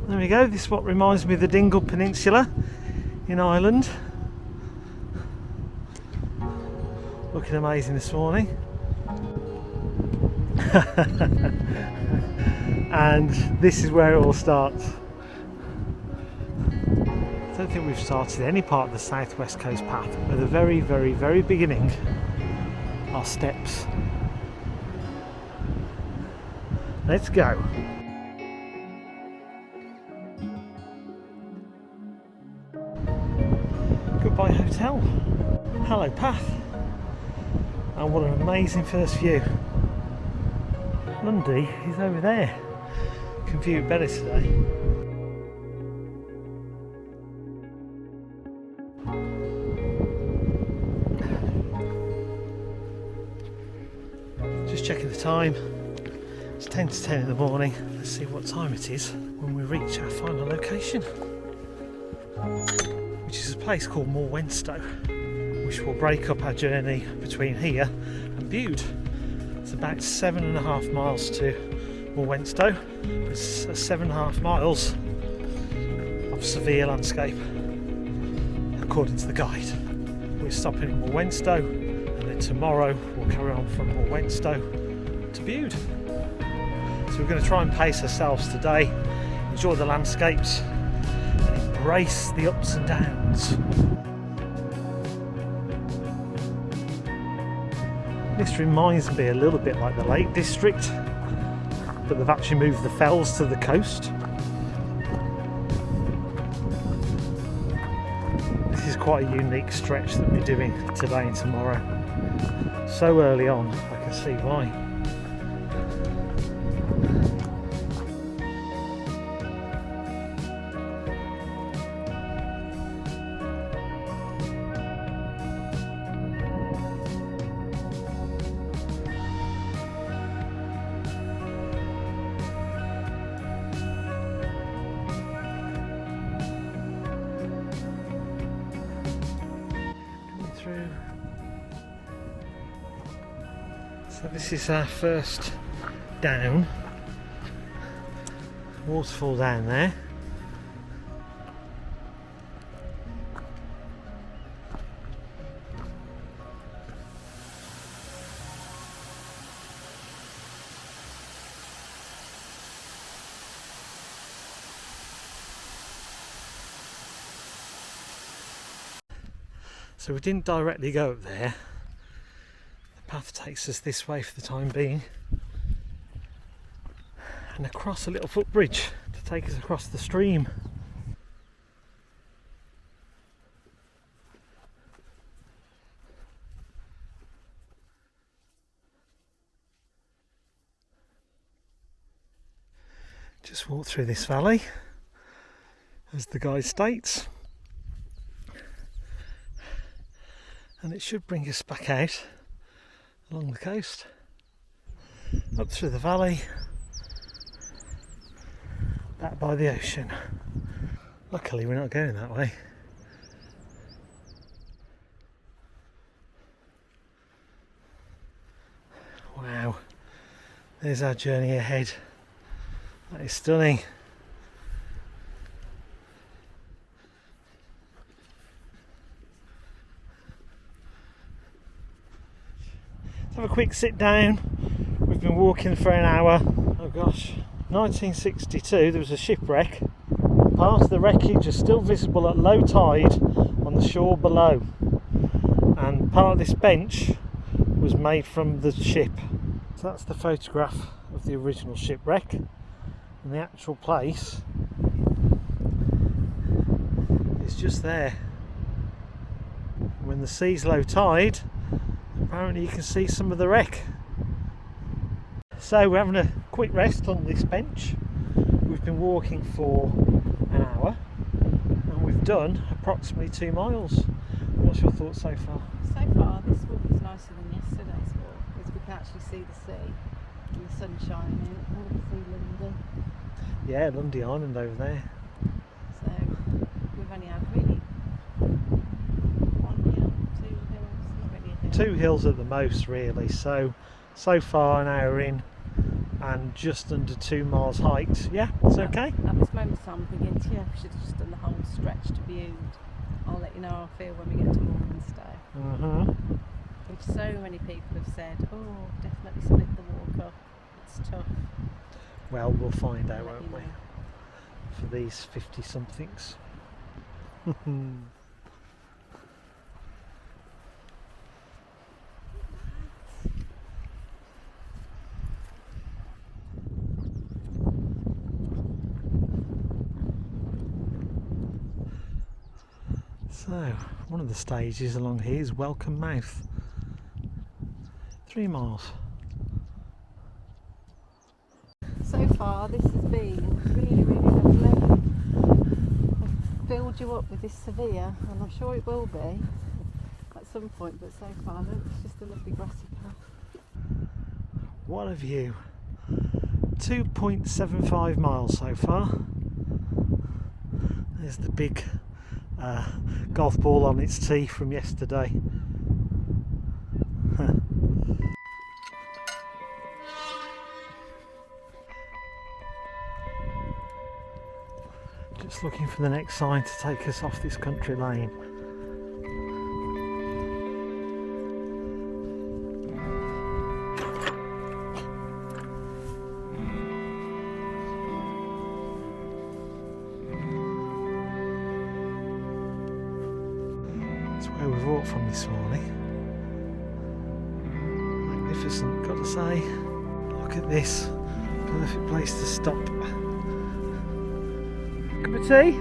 There we go, this is what reminds me of the Dingle Peninsula in Ireland. Looking amazing this morning. And this is where it all starts. I don't think we've started any part of the South West Coast path. At the very, very, very beginning are steps. Let's go. Goodbye hotel. Hello path. And what an amazing first view. Lundy is over there. Can view it better today. Just checking the time. It's 10 to 10 in the morning. Let's see what time it is when we reach our final location, which is a place called Morwenstow, which will break up our journey between here and Bude. It's about 7.5 miles to Morwenstow. It's 7.5 miles of severe landscape, according to the guide. We're stopping in Morwenstow, and then tomorrow we'll carry on from Morwenstow to Bude. So we're going to try and pace ourselves today, enjoy the landscapes, and embrace the ups and downs. This reminds me a little bit like the Lake District, but they've actually moved the fells to the coast. This is quite a unique stretch that we're doing today and tomorrow. So early on, I can see why. So this is our first down, waterfall down there. So we didn't directly go up there. The path takes us this way for the time being, and across a little footbridge to take us across the stream. Just walk through this valley, as the guide states, and it should bring us back out along the coast, up through the valley, back by the ocean. Luckily we're not going that way. Wow, there's our journey ahead. That is stunning. Let's have a quick sit down. We've been walking for an hour. Oh gosh, 1962 there was a shipwreck. Part of the wreckage is still visible at low tide on the shore below, and part of this bench was made from the ship. So that's the photograph of the original shipwreck, and the actual place is just there. When the sea's low tide, apparently you can see some of the wreck. So we're having a quick rest on this bench. We've been walking for an hour and we've done approximately 2 miles. What's your thoughts so far? So far this walk is nicer than yesterday's walk, because we can actually see the sea and the sun shining in. We can see Lundy. Yeah, Lundy Island over there. So we've only had really 1 year, 2 hills at the most really, so far an hour in and just under 2 miles hiked. Yeah, it's okay. At this moment in time I'm thinking, yeah, we should have just done the whole stretch to Bude. I'll let you know how I feel when we get to Morwenstow. Which so many people have said, oh, definitely split the walk up, it's tough. Well, we'll find out, I'll let won't you we, know. for these 50 somethings. So, one of the stages along here is Welcombe Mouth. 3 miles. So far this has been really, really lovely. I've filled you up with this severe, and I'm sure it will be at some point, but so far look, it's just a lovely grassy path. What a view. 2.75 miles so far. There's the big golf ball on its tee from yesterday. Just looking for the next sign to take us off this country lane. That's where we've walked from this morning. Magnificent, got to say. Look at this. Perfect place to stop. Cup of tea?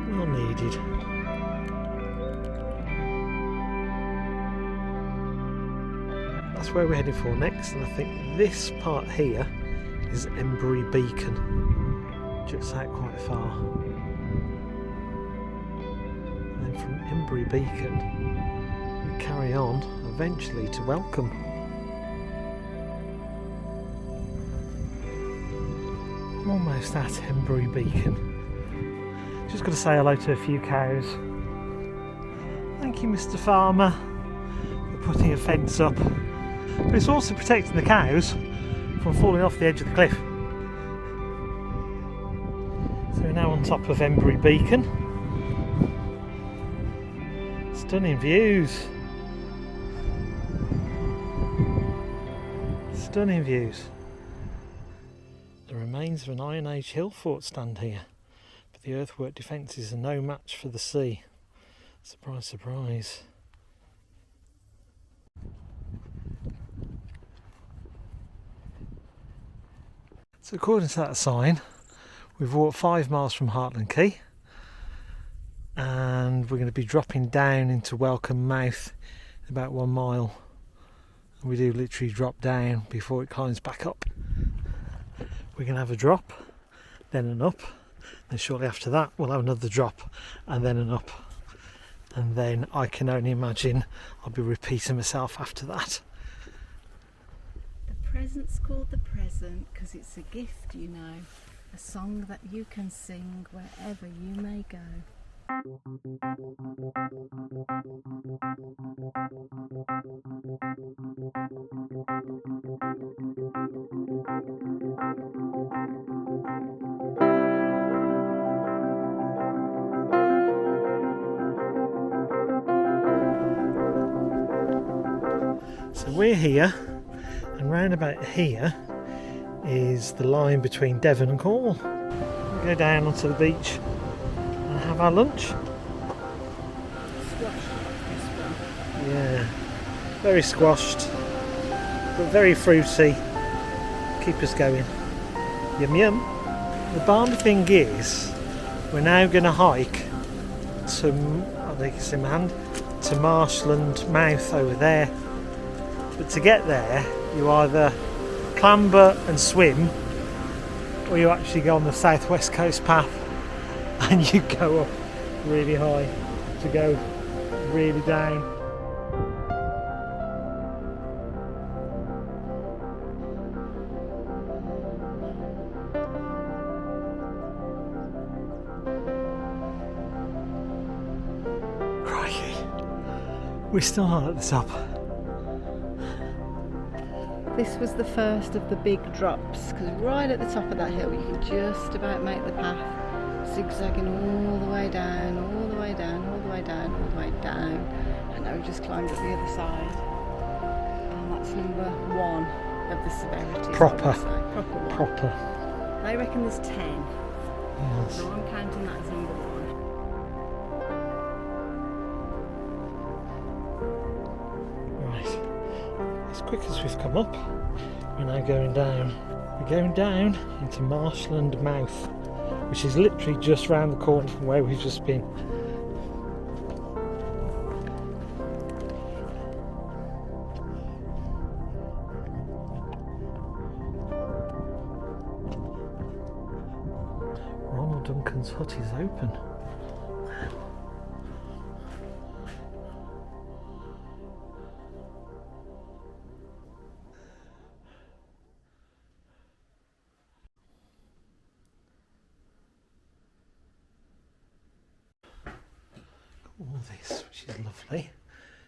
Well needed. That's where we're heading for next, and I think this part here is Embry Beacon. Juts out quite far. From Embry Beacon we carry on eventually to Welcombe. I'm almost at Embry Beacon. Just got to say hello to a few cows. Thank you, Mr. Farmer, for putting a fence up, but it's also protecting the cows from falling off the edge of the cliff. So we're now on top of Embry Beacon. Stunning views. Stunning views. The remains of an Iron Age hill fort stand here, but the earthwork defences are no match for the sea. Surprise, surprise. So according to that sign, we've walked 5 miles from Hartland Quay, and we're going to be dropping down into Welcombe Mouth in about 1 mile. And we do literally drop down before it climbs back up. We're going to have a drop, then an up, and shortly after that we'll have another drop and then an up, and then I can only imagine I'll be repeating myself after that. The present's called the present because it's a gift, you know, a song that you can sing wherever you may go. So we're here, and round about here is the line between Devon and Cornwall. We'll go down onto the beach and have our lunch. Yeah, very squashed, but very fruity. Keep us going. Yum yum. The balmy thing is, we're now going to hike to, I think it's in my hand, to Marshland Mouth over there. But to get there, you either clamber and swim, or you actually go on the southwest coast path and you go up really high to go really down. We're still not at the top. This was the first of the big drops, because right at the top of that hill you can just about make the path zigzagging all the way down, all the way down, all the way down, all the way down, and now we've just climbed up the other side, and that's number 1 of the severity. Proper one. Proper. I reckon there's 10, Yes. so I'm counting that as number 1. Right. As quick as we've come up, we're now going down. We're going down into Marshland Mouth, which is literally just round the corner from where we've just been. Ronald Duncan's hut is open. All this, which is lovely,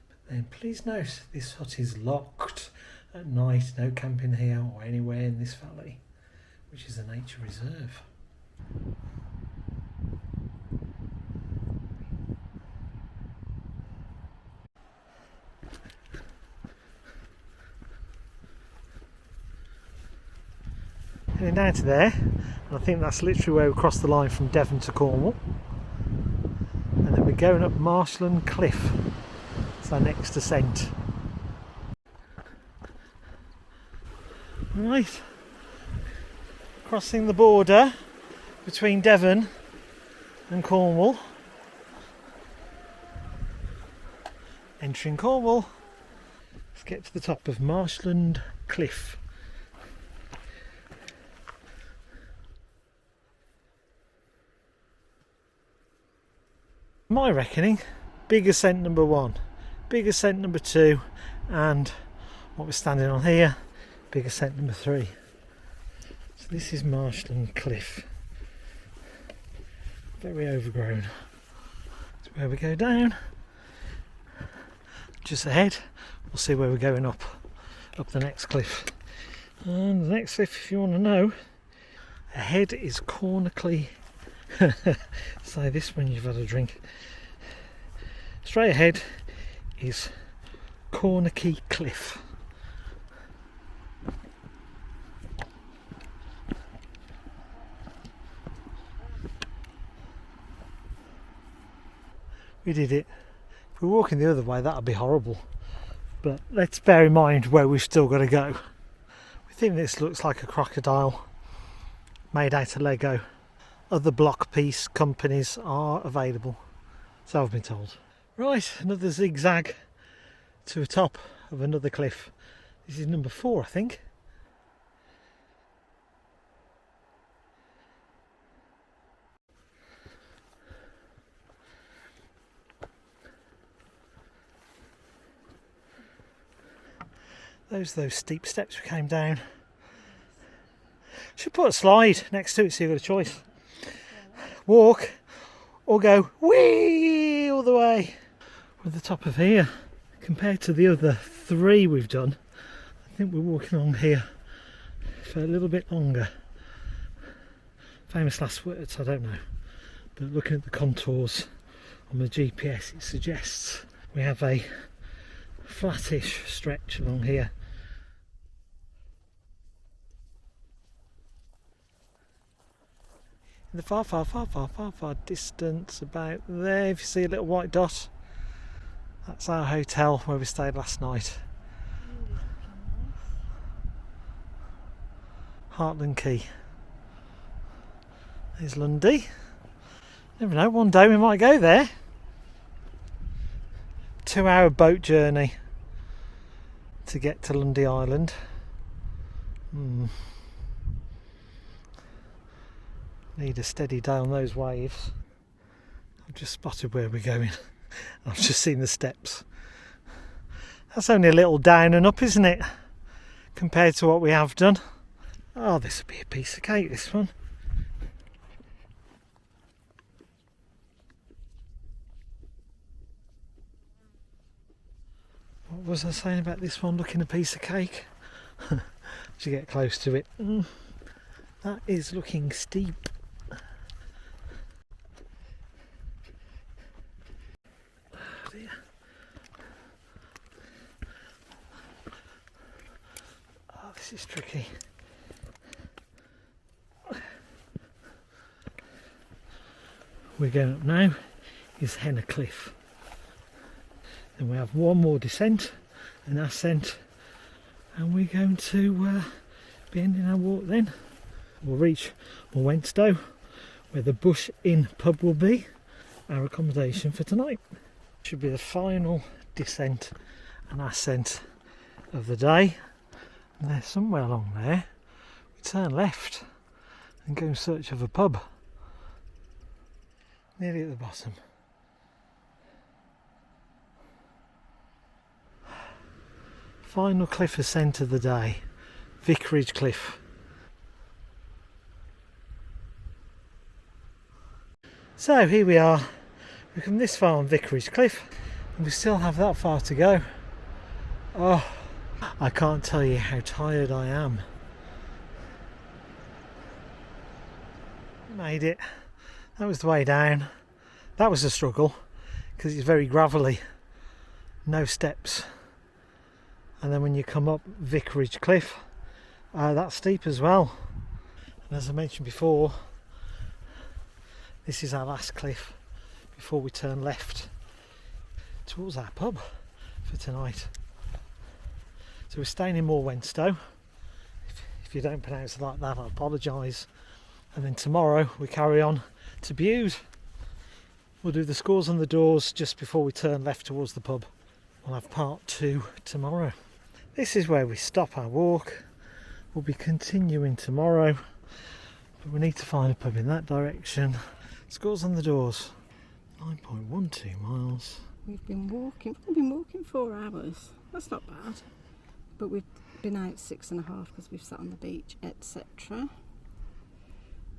but then please note this hut is locked at night. No camping here or anywhere in this valley, which is a nature reserve. Heading down to there, and I think that's literally where we crossed the line from Devon to Cornwall. And then we're going up Marshland Cliff. It's our next ascent. Right, crossing the border between Devon and Cornwall. Entering Cornwall. Let's get to the top of Marshland Cliff. My reckoning, big ascent number 1, big ascent number 2, and what we're standing on here, big ascent number 3. So this is Marshland Cliff. Very overgrown. That's where we go down. Just ahead, we'll see where we're going up the next cliff. And the next cliff, if you want to know, ahead is Cornwall. Say this when you've had a drink. Straight ahead is Cornwall Cliff. We did it. If we're walking the other way, that'd be horrible. But let's bear in mind where we've still got to go. We think this looks like a crocodile made out of Lego. Other block piece companies are available, so I've been told. Right, another zigzag to the top of another cliff. This is number 4, I think. Those steep steps we came down. Should put a slide next to it so you've got a choice. Walk or go whee all the way. We're at the top of here. Compared to the other 3 we've done, I think we're walking along here for a little bit longer. Famous last words, I don't know. But looking at the contours on the GPS, it suggests we have a flattish stretch along here. In the far distance, about there, if you see a little white dot, that's our hotel where we stayed last night. Hartland Quay. There's Lundy. Never know, one day we might go there. 2-hour boat journey to get to Lundy Island. Need a steady day on those waves. I've just spotted where we're going. I've just seen the steps. That's only a little down and up, isn't it? Compared to what we have done. Oh, this will be a piece of cake, this one. was I saying about this one looking a piece of cake? As you get close to it, that is looking steep. Oh dear. Oh, this is tricky. We're going up now is Henna Cliff. Then we have one more descent, an ascent, and we're going to be ending our walk then. We'll reach Morwenstow, where the Bush Inn pub will be, our accommodation for tonight. Should be the final descent and ascent of the day. And there's somewhere along there, we turn left and go in search of a pub. Nearly at the bottom. Final cliff ascent of the day, Vicarage Cliff. So here we are, we've come this far on Vicarage Cliff and we still have that far to go. Oh, I can't tell you how tired I am. Made it. That was the way down. That was a struggle because it's very gravelly, no steps. And then when you come up Vicarage Cliff, that's steep as well. And as I mentioned before, this is our last cliff before we turn left towards our pub for tonight. So we're staying in Morwenstow. If you don't pronounce it like that, I apologise. And then tomorrow we carry on to Bude. We'll do the scores on the doors just before we turn left towards the pub. We'll have part 2 tomorrow. This is where we stop our walk. We'll be continuing tomorrow, but we need to find a pub in that direction. Scores on the doors. 9.12 miles. We've been walking 4 hours. That's not bad. But we've been out 6.5 because we've sat on the beach, etc.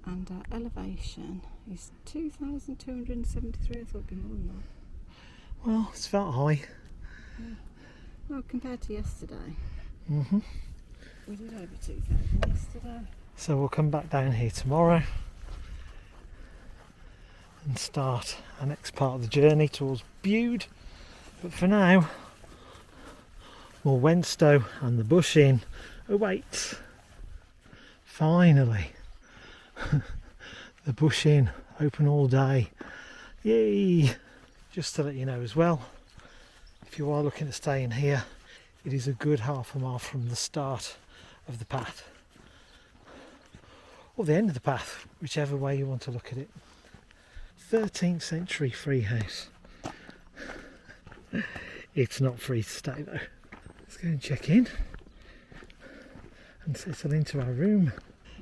And our elevation is 2,273. I thought it'd be more than that. Well, it's felt high. Yeah. Well, compared to yesterday. Mm-hmm. We did over 2,000 yesterday. So we'll come back down here tomorrow and start our next part of the journey towards Bude. But for now, Morwenstow and the Bush Inn awaits. Finally. The Bush Inn open all day. Yay! Just to let you know as well, if you are looking at staying here, it is a good half a mile from the start of the path, or the end of the path, whichever way you want to look at it. 13th century free house. It's not free to stay though. Let's go and check in and settle into our room.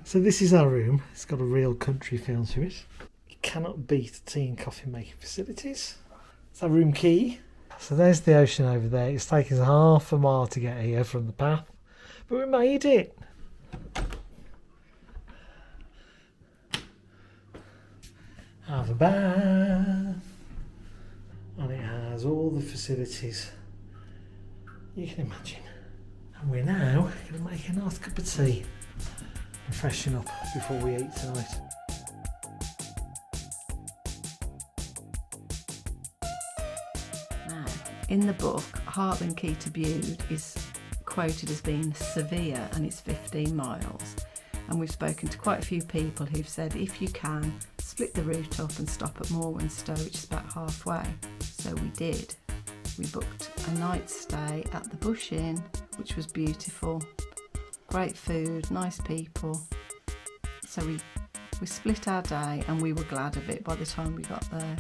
So this is our room. It's got a real country feel to it. You cannot beat tea and coffee making facilities. It's our room key. So there's the ocean over there. It's taken us half a mile to get here from the path, but we made it. Have a bath, and it has all the facilities you can imagine. And we're now going to make a nice cup of tea and freshen up before we eat tonight. Now, in the book, Hartland Quay to Bude is quoted as being severe, and it's 15 miles. And we've spoken to quite a few people who've said if you can, split the route up and stop at Morwenstow, which is about halfway. So we did. We booked a night stay at the Bush Inn, which was beautiful. Great food, nice people. So we split our day and we were glad of it by the time we got there.